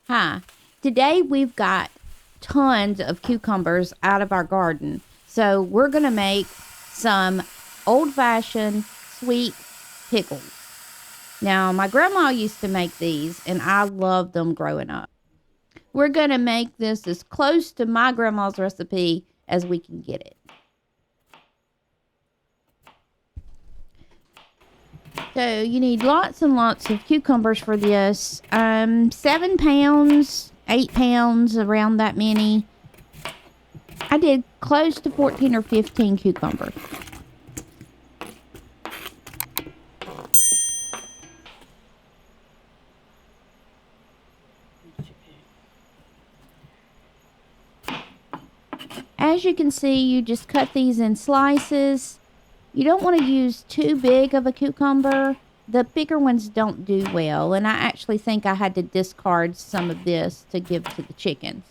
Hi. Today we've got tons of cucumbers out of our garden. So we're going to make some old-fashioned sweet pickles. Now, my grandma used to make these, and I loved them growing up. We're going to make this as close to my grandma's recipe as we can get it. So you need lots and lots of cucumbers for this. 7 pounds, 8 pounds, around that many. I did close to 14 or 15 cucumbers. As you can see, you just cut these in slices. You don't want to use too big of a cucumber. The bigger ones don't do well, and I actually think I had to discard some of this to give to the chickens.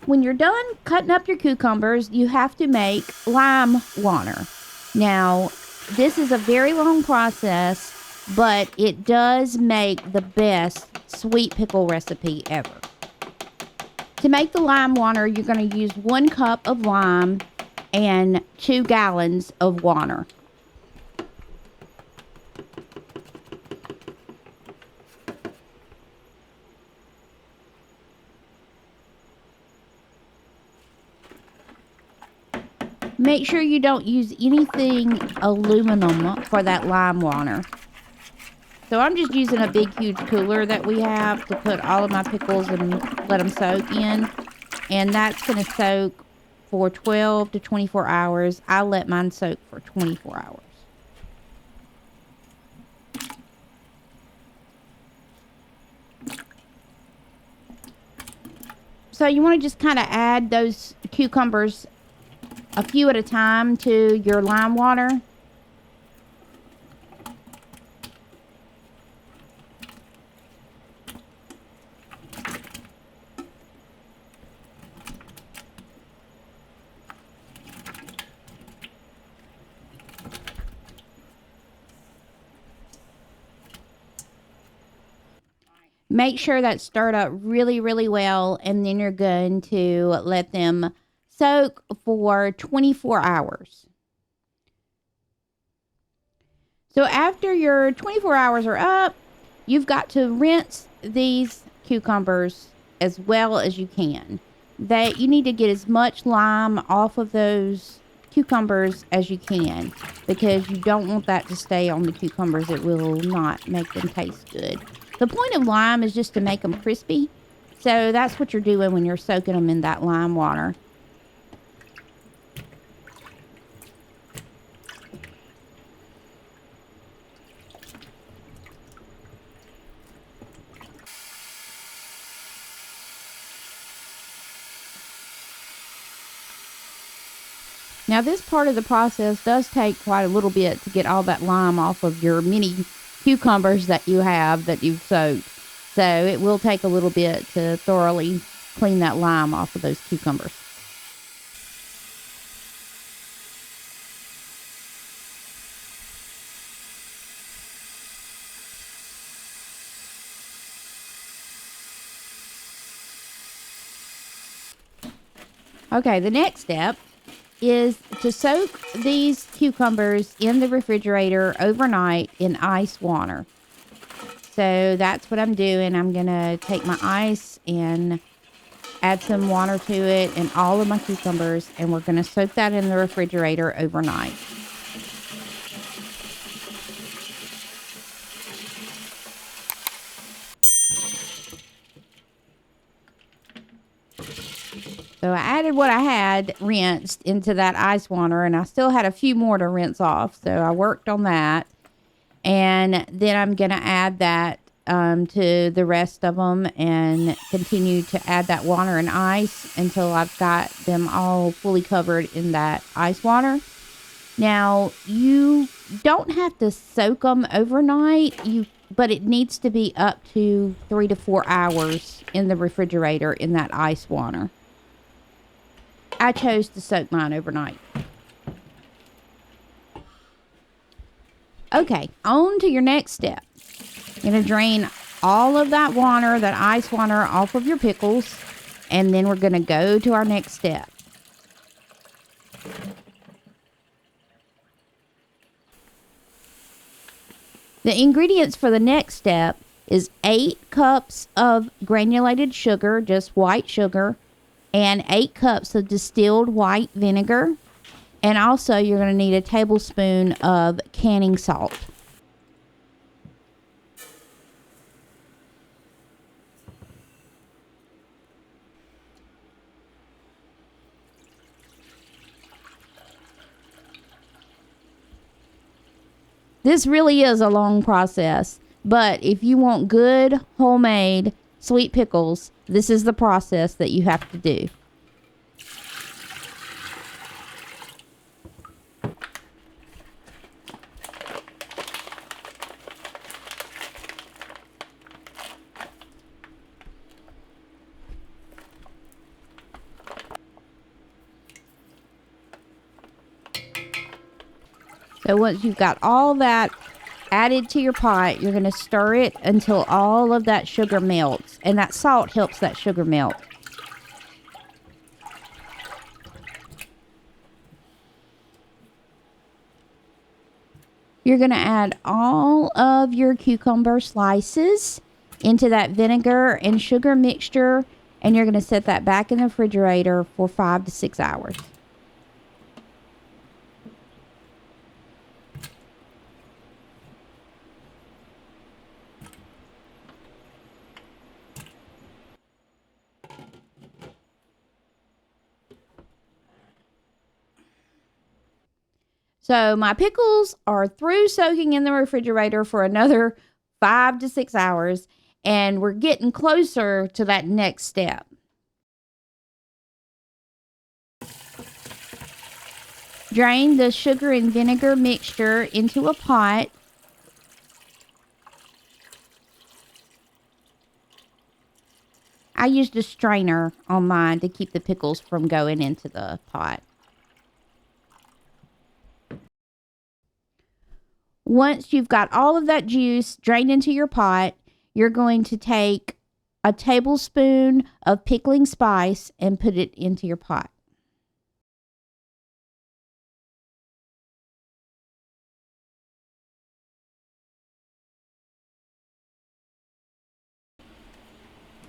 When you're done cutting up your cucumbers, you have to make lime water. Now, this is a very long process, but it does make the best sweet pickle recipe ever. To make the lime water, you're going to use 1 cup of lime and 2 gallons of water. Make sure you don't use anything aluminum for that lime water. So I'm just using a big, huge cooler that we have to put all of my pickles and let them soak in. And that's going to soak for 12 to 24 hours. I let mine soak for 24 hours. So you want to just kind of add those cucumbers a few at a time to your lime water. Make sure that's stirred up really, really well, and then you're going to let them soak for 24 hours. So after your 24 hours are up, you've got to rinse these cucumbers as well as you can. You need to get as much lime off of those cucumbers as you can, because you don't want that to stay on the cucumbers. It will not make them taste good. The point of lime is just to make them crispy. So that's what you're doing when you're soaking them in that lime water. Now, this part of the process does take quite a little bit to get all that lime off of your mini cucumbers that you have that you've soaked. So it will take a little bit to thoroughly clean that lime off of those cucumbers. Okay, the next step is to soak these cucumbers in the refrigerator overnight in ice water. So that's what I'm doing. I'm going to take my ice and add some water to it and all of my cucumbers, and we're going to soak that in the refrigerator overnight. So I added what I had rinsed into that ice water, and I still had a few more to rinse off. So I worked on that. And then I'm going to add that to the rest of them and continue to add that water and ice until I've got them all fully covered in that ice water. Now, you don't have to soak them overnight. You but it needs to be up to 3 to 4 hours in the refrigerator in that ice water. I chose to soak mine overnight. Okay, on to your next step. You're going to drain all of that water, that ice water, off of your pickles, and then we're going to go to our next step. The ingredients for the next step is 8 cups of granulated sugar, just white sugar, and 8 cups of distilled white vinegar. And also you're going to need a tablespoon of canning salt. This really is a long process, but if you want good homemade sweet pickles, this is the process that you have to do. So once you've got all that added to your pot, you're going to stir it until all of that sugar melts. And that salt helps that sugar melt. You're going to add all of your cucumber slices into that vinegar and sugar mixture. And you're going to set that back in the refrigerator for 5 to 6 hours. So my pickles are through soaking in the refrigerator for another 5 to 6 hours, and we're getting closer to that next step. Drain the sugar and vinegar mixture into a pot. I used a strainer on mine to keep the pickles from going into the pot. Once you've got all of that juice drained into your pot, you're going to take a tablespoon of pickling spice and put it into your pot.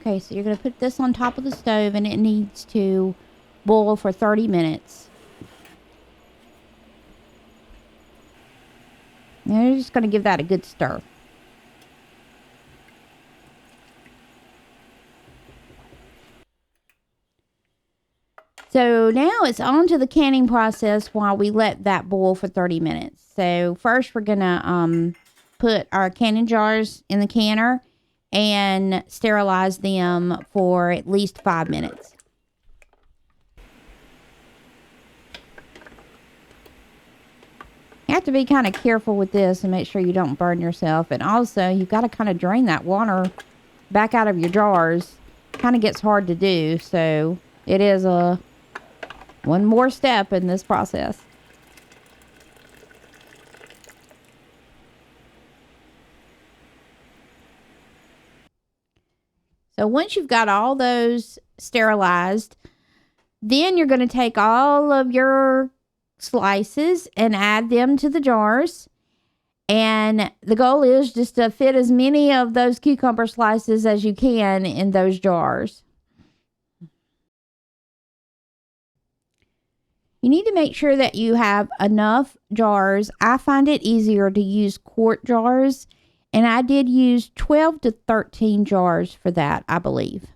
Okay, so you're going to put this on top of the stove and it needs to boil for 30 minutes. And you're just going to give that a good stir. So now it's on to the canning process while we let that boil for 30 minutes. So first we're going to put our canning jars in the canner and sterilize them for at least 5 minutes. You have to be kind of careful with this and make sure you don't burn yourself. And also, you've got to kind of drain that water back out of your jars. Kind of gets hard to do, so it is one more step in this process. So once you've got all those sterilized, then you're going to take all of your slices and add them to the jars. And the goal is just to fit as many of those cucumber slices as you can in those jars. You need to make sure that you have enough jars. I find it easier to use quart jars, and I did use 12 to 13 jars for that, I believe.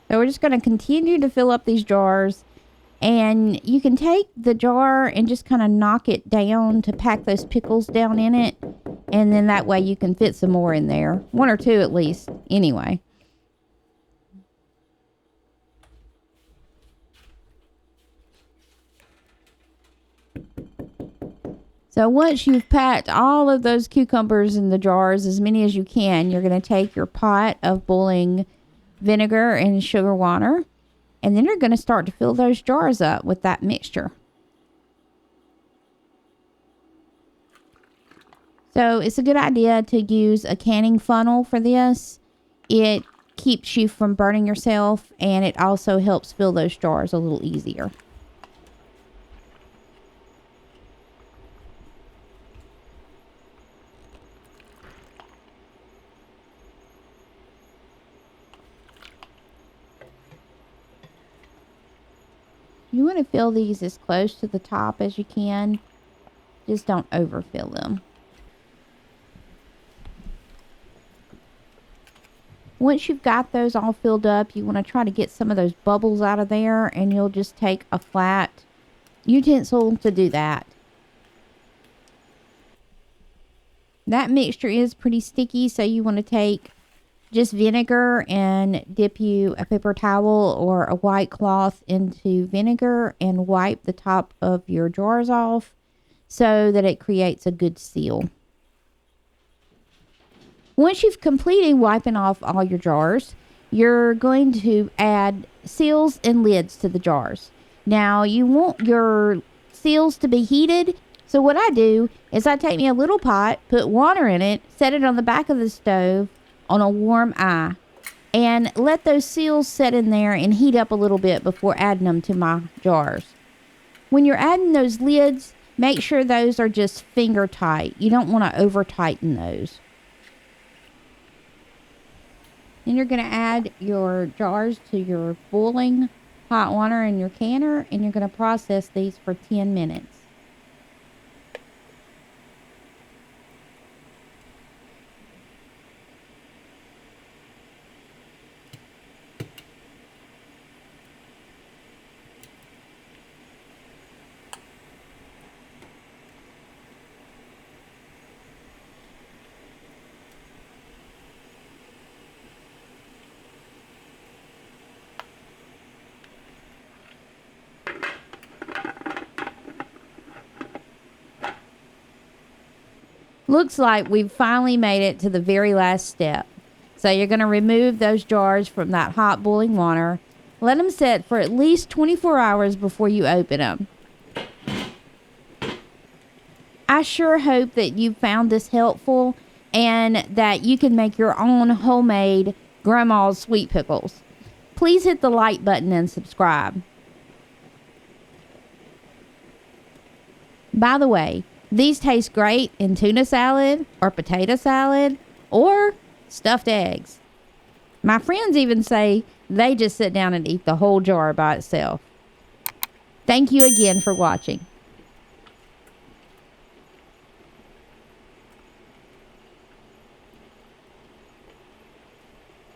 So we're just going to continue to fill up these jars. And you can take the jar and just kind of knock it down to pack those pickles down in it. And then that way you can fit some more in there. 1 or 2 at least, anyway. So once you've packed all of those cucumbers in the jars, as many as you can, you're going to take your pot of boiling vinegar and sugar water. And then you're going to start to fill those jars up with that mixture. So it's a good idea to use a canning funnel for this. It keeps you from burning yourself, and it also helps fill those jars a little easier. You want to fill these as close to the top as you can. Just don't overfill them. Once you've got those all filled up, you want to try to get some of those bubbles out of there, and you'll just take a flat utensil to do that. That mixture is pretty sticky, so you want to take just vinegar and dip you a paper towel or a white cloth into vinegar and wipe the top of your jars off so that it creates a good seal. Once you've completed wiping off all your jars, you're going to add seals and lids to the jars. Now, you want your seals to be heated, so what I do is I take me a little pot, put water in it, set it on the back of the stove on a warm eye, and let those seals set in there and heat up a little bit before adding them to my jars. When you're adding those lids, make sure those are just finger tight. You don't want to over tighten those. Then you're going to add your jars to your boiling hot water in your canner, and you're going to process these for 10 minutes. Looks like we've finally made it to the very last step. So you're going to remove those jars from that hot boiling water. Let them set for at least 24 hours before you open them. I sure hope that you found this helpful and that you can make your own homemade grandma's sweet pickles. Please hit the like button and subscribe. By the way, these taste great in tuna salad or potato salad or stuffed eggs. My friends even say they just sit down and eat the whole jar by itself. Thank you again for watching.